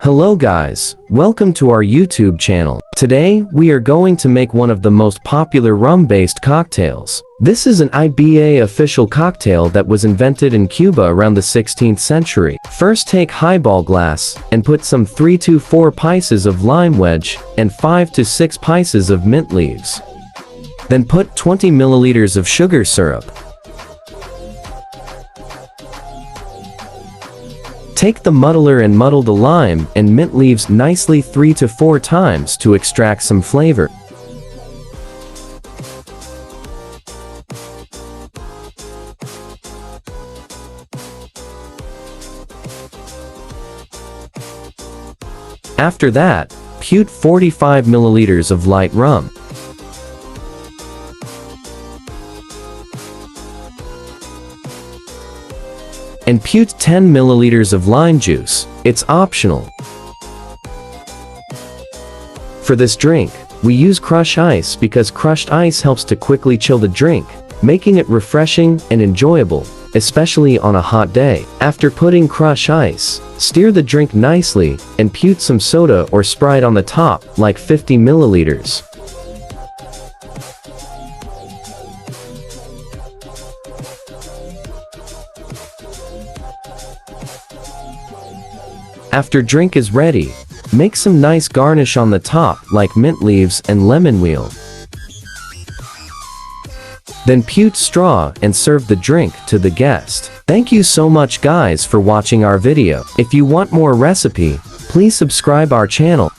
Hello guys, welcome to our YouTube channel. Today, we are going to make one of the most popular rum-based cocktails. This is an IBA official cocktail that was invented in Cuba around the 16th century. First take highball glass and put some 3 to 4 pieces of lime wedge and 5 to 6 pieces of mint leaves. Then put 20 milliliters of sugar syrup. Take the muddler and muddle the lime and mint leaves nicely 3 to 4 times to extract some flavor. After that, put 45 milliliters of light rum. And put 10 milliliters of lime juice. It's optional. For this drink, we use crushed ice because crushed ice helps to quickly chill the drink, making it refreshing and enjoyable, especially on a hot day. After putting crushed ice, stir the drink nicely and put some soda or Sprite on the top, like 50 milliliters. After drink is ready, make some nice garnish on the top like mint leaves and lemon wheel. Then put straw and serve the drink to the guest. Thank you so much guys for watching our video. If you want more recipe, please subscribe our channel.